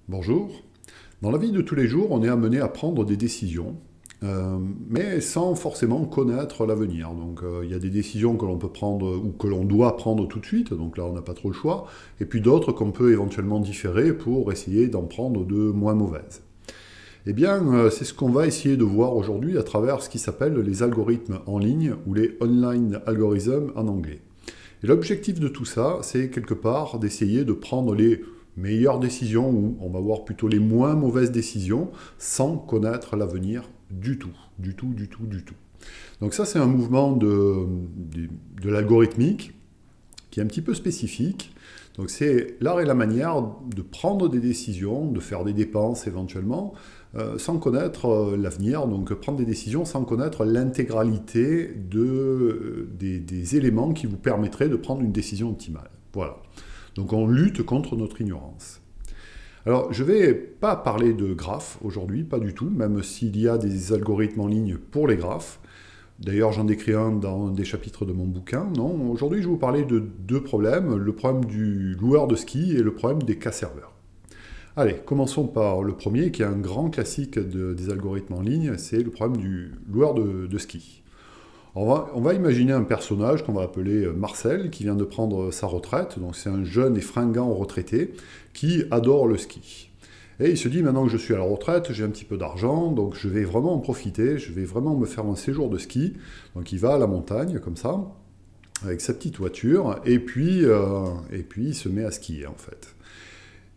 Bonjour. Dans la vie de tous les jours, on est amené à prendre des décisions, mais sans forcément connaître l'avenir. Donc il y a des décisions que l'on peut prendre ou que l'on doit prendre tout de suite, donc là on n'a pas trop le choix, et puis d'autres qu'on peut éventuellement différer pour essayer d'en prendre de moins mauvaises. Eh bien, c'est ce qu'on va essayer de voir aujourd'hui à travers ce qui s'appelle les algorithmes en ligne ou les online algorithms en anglais. Et l'objectif de tout ça, c'est quelque part d'essayer de prendre les meilleures décisions, ou on va voir plutôt les moins mauvaises décisions, sans connaître l'avenir du tout, du tout, du tout, du tout. Donc ça, c'est un mouvement de l'algorithmique qui est un petit peu spécifique. Donc c'est l'art et la manière de prendre des décisions, de faire des dépenses éventuellement, sans connaître l'avenir, donc prendre des décisions sans connaître l'intégralité des éléments qui vous permettraient de prendre une décision optimale. Voilà. Donc on lutte contre notre ignorance. Alors je ne vais pas parler de graphes aujourd'hui, pas du tout, même s'il y a des algorithmes en ligne pour les graphes. D'ailleurs, j'en décris un dans un des chapitres de mon bouquin. Non, aujourd'hui, je vais vous parler de deux problèmes, le problème du loueur de ski et le problème des cas serveurs. Allez, commençons par le premier, qui est un grand classique des algorithmes en ligne, c'est le problème du loueur de ski. On va imaginer un personnage qu'on va appeler Marcel, qui vient de prendre sa retraite, donc c'est un jeune et fringant retraité qui adore le ski. Et il se dit, maintenant que je suis à la retraite, j'ai un petit peu d'argent, donc je vais vraiment en profiter, je vais vraiment me faire un séjour de ski. Donc il va à la montagne, comme ça, avec sa petite voiture, et puis il se met à skier, en fait.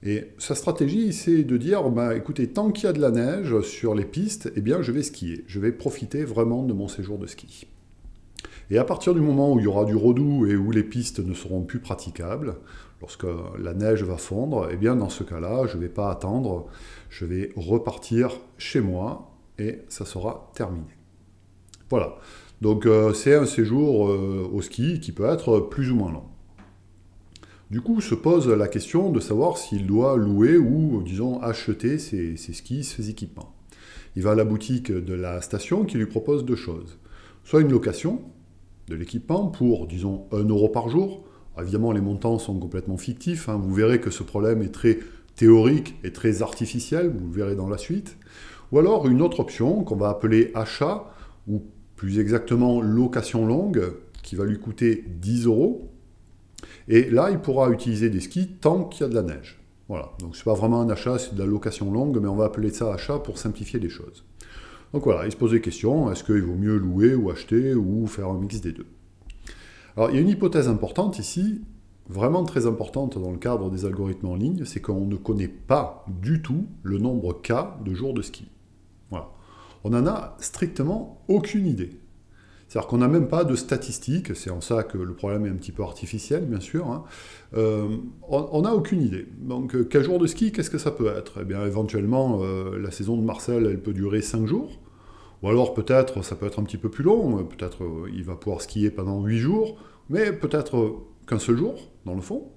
Et sa stratégie, c'est de dire, bah, écoutez, tant qu'il y a de la neige sur les pistes, eh bien, je vais skier. Je vais profiter vraiment de mon séjour de ski. Et à partir du moment où il y aura du redoux et où les pistes ne seront plus praticables, lorsque la neige va fondre, eh bien dans ce cas-là, je ne vais pas attendre, je vais repartir chez moi et ça sera terminé. Voilà. Donc c'est un séjour au ski qui peut être plus ou moins long. Du coup, se pose la question de savoir s'il doit louer ou, disons, acheter ses skis, ses équipements. Il va à la boutique de la station qui lui propose deux choses. Soit une location de l'équipement pour, disons, 1 € par jour. Évidemment, les montants sont complètement fictifs. Vous verrez que ce problème est très théorique et très artificiel. Vous le verrez dans la suite. Ou alors une autre option qu'on va appeler achat, ou plus exactement location longue, qui va lui coûter 10 €. Et là, il pourra utiliser des skis tant qu'il y a de la neige. Voilà. Donc, ce n'est pas vraiment un achat, c'est de la location longue, mais on va appeler ça achat pour simplifier les choses. Donc voilà, il se pose des questions, est-ce qu'il vaut mieux louer ou acheter ou faire un mix des deux? Alors il y a une hypothèse importante ici, vraiment très importante dans le cadre des algorithmes en ligne, c'est qu'on ne connaît pas du tout le nombre K de jours de ski. Voilà. On n'en a strictement aucune idée. C'est-à-dire qu'on n'a même pas de statistiques, c'est en ça que le problème est un petit peu artificiel, bien sûr. On n'a aucune idée. Donc, quel jour de ski, qu'est-ce que ça peut être? Eh bien, éventuellement, la saison de Marcel, elle peut durer 5 jours. Ou alors, peut-être, ça peut être un petit peu plus long. Peut-être, il va pouvoir skier pendant 8 jours, mais peut-être qu'un seul jour, dans le fond.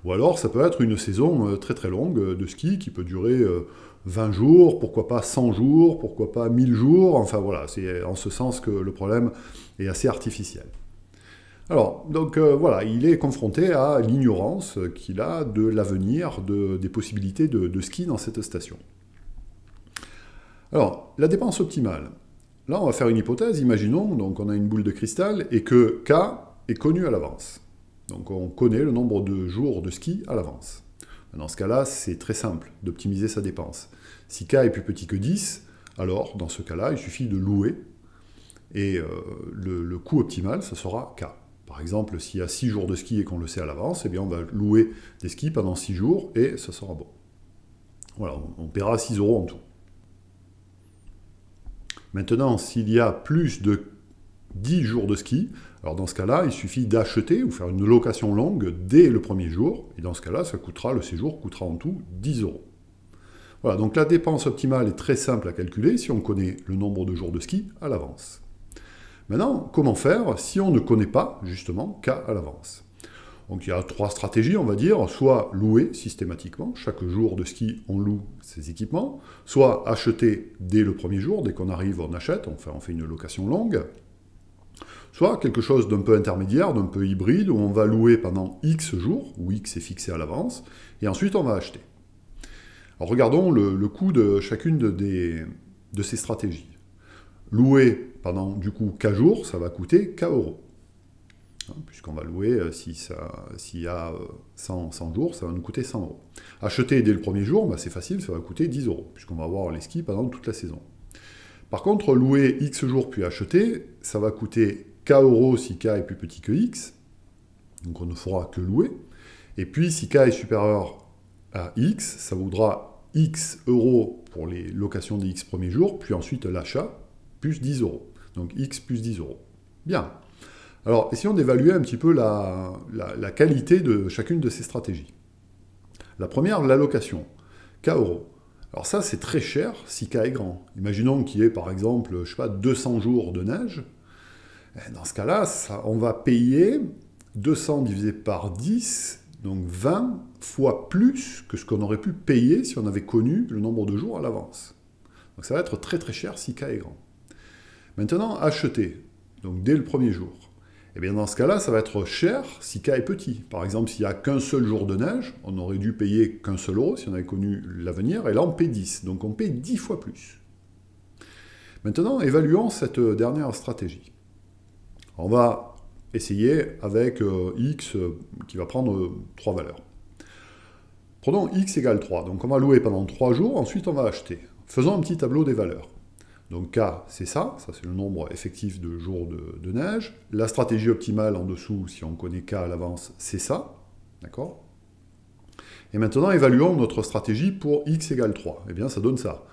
Ou alors, ça peut être une saison très très longue de ski qui peut durer 20 jours, pourquoi pas 100 jours, pourquoi pas 1000 jours. Enfin voilà, c'est en ce sens que le problème est assez artificiel. Alors, donc voilà, il est confronté à l'ignorance qu'il a de l'avenir, des possibilités de ski dans cette station. Alors, la dépense optimale. Là, on va faire une hypothèse. Imaginons, donc on a une boule de cristal et que K est connu à l'avance. Donc on connaît le nombre de jours de ski à l'avance. Dans ce cas-là, c'est très simple d'optimiser sa dépense. Si K est plus petit que 10, alors dans ce cas-là, il suffit de louer et le coût optimal, ça sera K. Par exemple, s'il y a 6 jours de ski et qu'on le sait à l'avance, eh bien on va louer des skis pendant 6 jours et ça sera bon. Voilà, on paiera 6 € en tout. Maintenant, s'il y a plus de 10 jours de ski, alors dans ce cas-là, il suffit d'acheter ou faire une location longue dès le premier jour, et dans ce cas-là, le séjour coûtera en tout 10 €. Voilà, donc la dépense optimale est très simple à calculer si on connaît le nombre de jours de ski à l'avance. Maintenant, comment faire si on ne connaît pas, justement, K à l'avance? Donc il y a 3 stratégies, on va dire, soit louer systématiquement, chaque jour de ski on loue ses équipements, soit acheter dès le premier jour, dès qu'on arrive on achète, on fait une location longue, soit quelque chose d'un peu intermédiaire, d'un peu hybride, où on va louer pendant X jours, où X est fixé à l'avance, et ensuite on va acheter. Alors regardons le coût de chacune de ces stratégies. Louer pendant du coup K jours, ça va coûter K euros. Puisqu'on va louer, s'il y a 100 jours, ça va nous coûter 100 euros. Acheter dès le premier jour, bah c'est facile, ça va coûter 10 euros, puisqu'on va avoir les skis pendant toute la saison. Par contre, louer X jours puis acheter, ça va coûter K euros si K est plus petit que X, donc on ne fera que louer. Et puis, si K est supérieur à X, ça vaudra X euros pour les locations des X premiers jours, puis ensuite l'achat, plus 10 euros. Donc X plus 10 euros. Bien. Alors, essayons d'évaluer un petit peu la qualité de chacune de ces stratégies. La première, l'allocation. K euros. Alors ça, c'est très cher si K est grand. Imaginons qu'il y ait, par exemple, je sais pas, 200 jours de neige. Dans ce cas-là, on va payer 200 divisé par 10, donc 20 fois plus que ce qu'on aurait pu payer si on avait connu le nombre de jours à l'avance. Donc ça va être très très cher si K est grand. Maintenant, acheter, donc dès le premier jour. Et bien dans ce cas-là, ça va être cher si K est petit. Par exemple, s'il n'y a qu'un seul jour de neige, on aurait dû payer qu'un seul euro si on avait connu l'avenir, et là on paie 10. Donc on paie 10 fois plus. Maintenant, évaluons cette dernière stratégie. On va essayer avec X qui va prendre 3 valeurs. Prenons X égale 3. Donc on va louer pendant 3 jours, ensuite on va acheter. Faisons un petit tableau des valeurs. Donc K, c'est ça c'est le nombre effectif de jours de neige. La stratégie optimale en dessous, si on connaît K à l'avance, c'est ça. D'accord? Et maintenant, évaluons notre stratégie pour X égale 3. Eh bien, ça donne ça.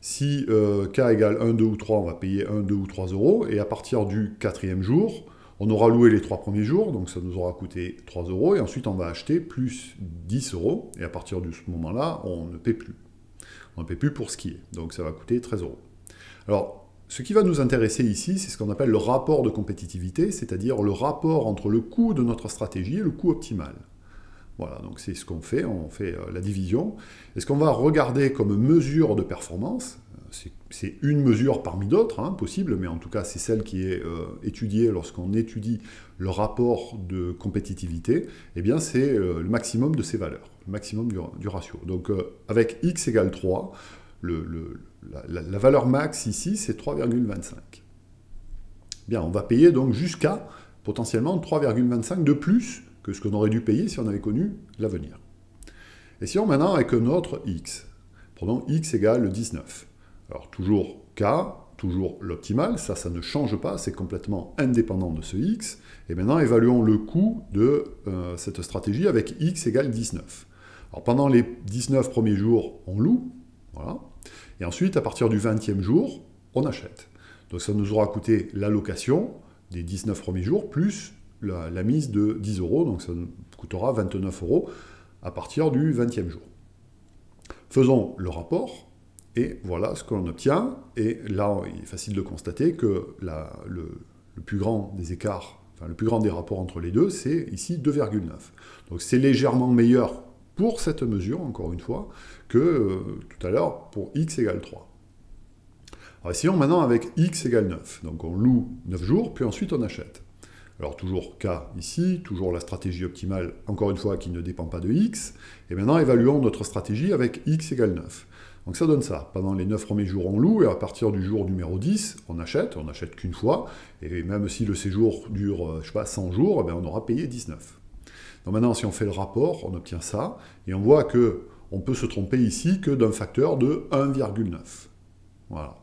Si K égale 1, 2 ou 3, on va payer 1, 2 ou 3 euros. Et à partir du 4e jour, on aura loué les 3 premiers jours, donc ça nous aura coûté 3 euros. Et ensuite, on va acheter plus 10 euros. Et à partir de ce moment-là, on ne paie plus. On ne paie plus pour skier. Donc ça va coûter 13 euros. Alors, ce qui va nous intéresser ici, c'est ce qu'on appelle le rapport de compétitivité, c'est-à-dire le rapport entre le coût de notre stratégie et le coût optimal. Voilà, donc c'est ce qu'on fait, on fait la division. Et ce qu'on va regarder comme mesure de performance, c'est une mesure parmi d'autres, possible, mais en tout cas c'est celle qui est étudiée lorsqu'on étudie le rapport de compétitivité, eh bien c'est le maximum de ces valeurs, le maximum du ratio. Donc avec x égale 3, la valeur max ici, c'est 3,25. Bien, on va payer donc jusqu'à potentiellement 3,25 de plus que ce qu'on aurait dû payer si on avait connu l'avenir. Essayons maintenant avec notre x. Prenons x égale 19. Alors toujours k, toujours l'optimal, ça ne change pas, c'est complètement indépendant de ce x. Et maintenant, évaluons le coût de cette stratégie avec x égale 19. Alors pendant les 19 premiers jours, on loue, voilà. Et ensuite, à partir du 20e jour, on achète. Donc ça nous aura coûté la location des 19 premiers jours, plus la mise de 10 euros, donc ça nous coûtera 29 euros à partir du 20e jour. Faisons le rapport, et voilà ce que l'on obtient. Et là, il est facile de constater que le plus grand des écarts, enfin le plus grand des rapports entre les deux, c'est ici 2,9. Donc c'est légèrement meilleur pour cette mesure, encore une fois, que tout à l'heure pour x égale 3. Alors essayons maintenant avec x égale 9. Donc on loue 9 jours, puis ensuite on achète. Alors toujours k ici, toujours la stratégie optimale, encore une fois, qui ne dépend pas de x. Et maintenant évaluons notre stratégie avec x égale 9. Donc ça donne ça. Pendant les 9 premiers jours, on loue, et à partir du jour numéro 10, on n'achète qu'une fois. Et même si le séjour dure, je sais pas, 100 jours, eh bien, on aura payé 19. Donc maintenant, si on fait le rapport, on obtient ça, et on voit qu'on peut se tromper ici que d'un facteur de 1,9. Voilà.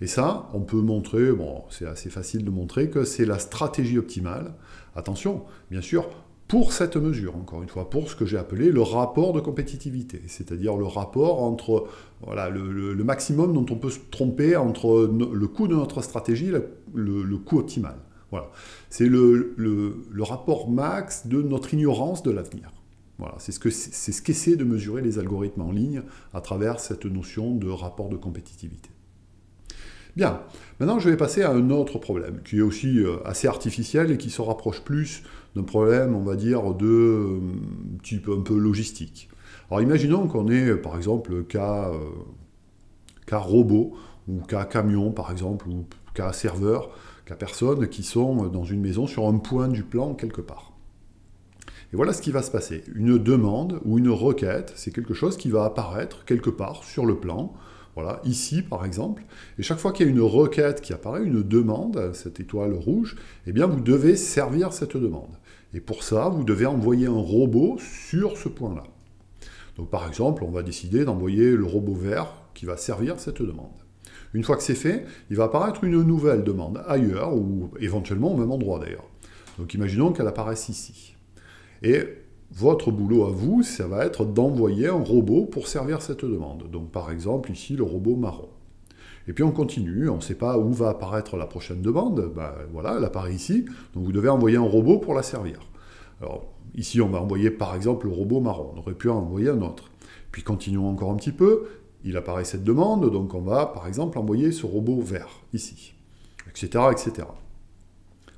Et ça, on peut montrer, bon, c'est assez facile de montrer que c'est la stratégie optimale. Attention, bien sûr, pour cette mesure, encore une fois, pour ce que j'ai appelé le rapport de compétitivité, c'est-à-dire le rapport entre voilà, le maximum dont on peut se tromper entre le coût de notre stratégie et le coût optimal. Voilà. C'est le rapport max de notre ignorance de l'avenir. Voilà. C'est ce qu'essaient de mesurer les algorithmes en ligne à travers cette notion de rapport de compétitivité. Bien, maintenant je vais passer à un autre problème, qui est aussi assez artificiel et qui se rapproche plus d'un problème, on va dire, de type un peu logistique. Alors imaginons qu'on ait, par exemple, cas robot, ou cas camion, par exemple, ou cas serveur, cas personnes qui sont dans une maison sur un point du plan quelque part. Et voilà ce qui va se passer. Une demande ou une requête, c'est quelque chose qui va apparaître quelque part sur le plan. Voilà, ici par exemple. Et chaque fois qu'il y a une requête qui apparaît, une demande, cette étoile rouge, eh bien vous devez servir cette demande. Et pour ça, vous devez envoyer un robot sur ce point-là. Donc par exemple, on va décider d'envoyer le robot vert qui va servir cette demande. Une fois que c'est fait, il va apparaître une nouvelle demande ailleurs, ou éventuellement au même endroit d'ailleurs. Donc imaginons qu'elle apparaisse ici. Et votre boulot à vous, ça va être d'envoyer un robot pour servir cette demande. Donc par exemple, ici, le robot marron. Et puis on continue, on ne sait pas où va apparaître la prochaine demande. Ben, voilà, elle apparaît ici, donc vous devez envoyer un robot pour la servir. Alors ici, on va envoyer par exemple le robot marron. On aurait pu en envoyer un autre. Puis continuons encore un petit peu. Il apparaît cette demande, donc on va par exemple envoyer ce robot vert ici, etc., etc.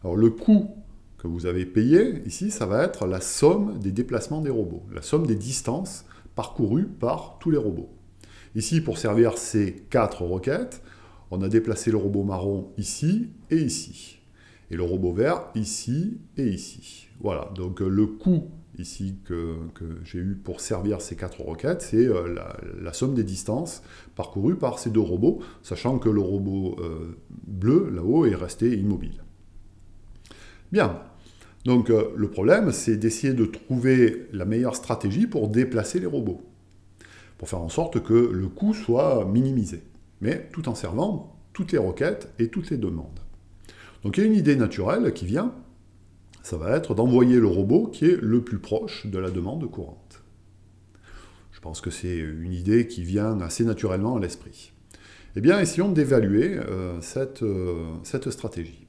Alors le coût que vous avez payé, ici, ça va être la somme des déplacements des robots, la somme des distances parcourues par tous les robots. Ici, pour servir ces 4 requêtes, on a déplacé le robot marron ici et ici. Et le robot vert ici et ici. Voilà, donc le coût ici que j'ai eu pour servir ces 4 requêtes, c'est la somme des distances parcourues par ces 2 robots, sachant que le robot bleu, là-haut, est resté immobile. Bien. Donc le problème, c'est d'essayer de trouver la meilleure stratégie pour déplacer les robots, pour faire en sorte que le coût soit minimisé, mais tout en servant toutes les requêtes et toutes les demandes. Donc il y a une idée naturelle qui vient, ça va être d'envoyer le robot qui est le plus proche de la demande courante. Je pense que c'est une idée qui vient assez naturellement à l'esprit. Eh bien, essayons d'évaluer cette stratégie.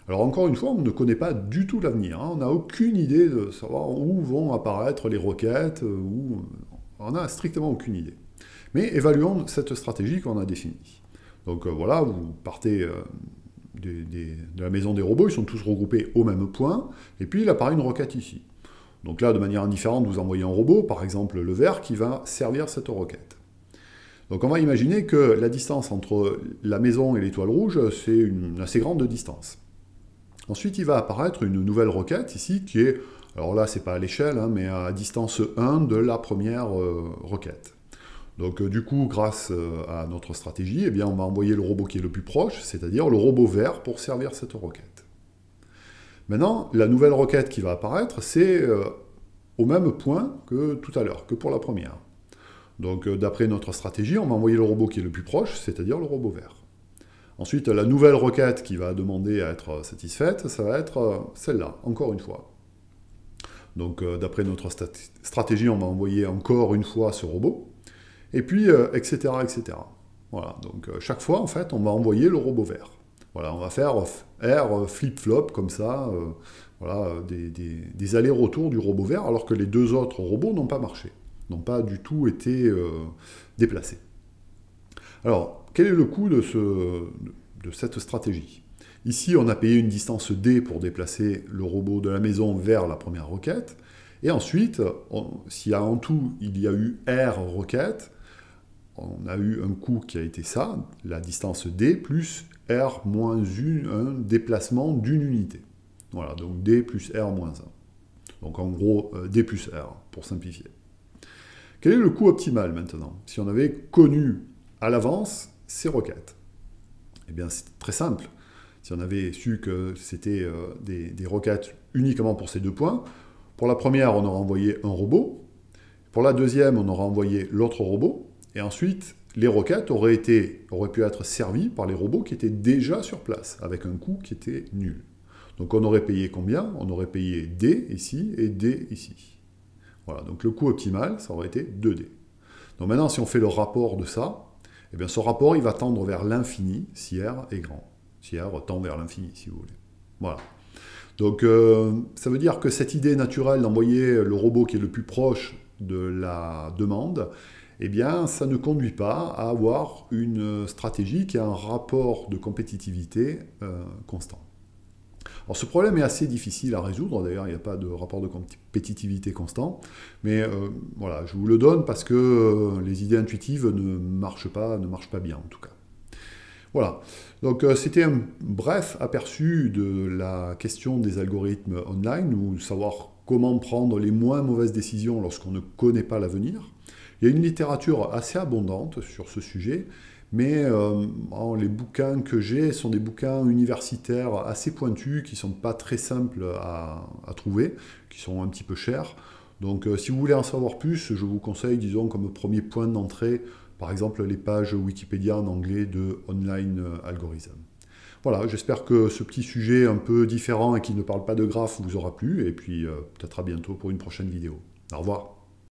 Alors encore une fois, on ne connaît pas du tout l'avenir. On n'a aucune idée de savoir où vont apparaître les requêtes, on n'a strictement aucune idée. Mais évaluons cette stratégie qu'on a définie. Donc voilà, vous partez de la maison des robots, ils sont tous regroupés au même point, et puis il apparaît une requête ici. Donc là, de manière indifférente, vous envoyez un robot, par exemple le vert, qui va servir cette requête. Donc on va imaginer que la distance entre la maison et l'étoile rouge, c'est une assez grande distance. Ensuite, il va apparaître une nouvelle requête ici qui est, alors là, c'est pas à l'échelle, hein, mais à distance 1 de la première requête. Donc du coup, grâce à notre stratégie, eh bien, on va envoyer le robot qui est le plus proche, c'est-à-dire le robot vert pour servir cette requête. Maintenant, la nouvelle requête qui va apparaître, c'est au même point que tout à l'heure, que pour la première. Donc d'après notre stratégie, on va envoyer le robot qui est le plus proche, c'est-à-dire le robot vert. Ensuite, la nouvelle requête qui va demander à être satisfaite, ça va être celle-là, encore une fois. Donc, d'après notre stratégie, on va envoyer encore une fois ce robot, et puis, etc., etc. Voilà, donc chaque fois, en fait, on va envoyer le robot vert. Voilà, on va faire R flip-flop, comme ça, voilà, des allers-retours du robot vert, alors que les 2 autres robots n'ont pas marché, n'ont pas du tout été déplacés. Alors, quel est le coût de cette stratégie? Ici, on a payé une distance D pour déplacer le robot de la maison vers la première requête. Et ensuite, s'il y a en tout, il y a eu R requêtes, on a eu un coût qui a été ça, la distance D, plus R moins 1, un déplacement d'une unité. Voilà, donc D plus R moins 1. Donc en gros, D plus R, pour simplifier. Quel est le coût optimal maintenant? Si on avait connu à l'avance ces requêtes. Eh bien, c'est très simple. Si on avait su que c'était des requêtes uniquement pour ces 2 points, pour la première, on aurait envoyé un robot. Pour la deuxième, on aurait envoyé l'autre robot. Et ensuite, les requêtes auraient pu être servies par les robots qui étaient déjà sur place, avec un coût qui était nul. Donc on aurait payé combien? On aurait payé D ici et D ici. Voilà, donc le coût optimal, ça aurait été 2D. Donc maintenant, si on fait le rapport de ça, eh bien, ce rapport, il va tendre vers l'infini si R est grand. Si R tend vers l'infini, si vous voulez. Voilà. Donc, ça veut dire que cette idée naturelle d'envoyer le robot qui est le plus proche de la demande, eh bien, ça ne conduit pas à avoir une stratégie qui a un rapport de compétitivité constant. Alors ce problème est assez difficile à résoudre, d'ailleurs il n'y a pas de rapport de compétitivité constant, mais voilà, je vous le donne parce que les idées intuitives ne marchent pas bien en tout cas. Voilà, donc c'était un bref aperçu de la question des algorithmes online, ou savoir comment prendre les moins mauvaises décisions lorsqu'on ne connaît pas l'avenir. Il y a une littérature assez abondante sur ce sujet, mais les bouquins que j'ai sont des bouquins universitaires assez pointus, qui ne sont pas très simples à trouver, qui sont un petit peu chers. Donc si vous voulez en savoir plus, je vous conseille, disons, comme premier point d'entrée, par exemple, les pages Wikipédia en anglais de Online Algorithm. Voilà, j'espère que ce petit sujet un peu différent et qui ne parle pas de graphes vous aura plu, et puis peut-être à bientôt pour une prochaine vidéo. Au revoir.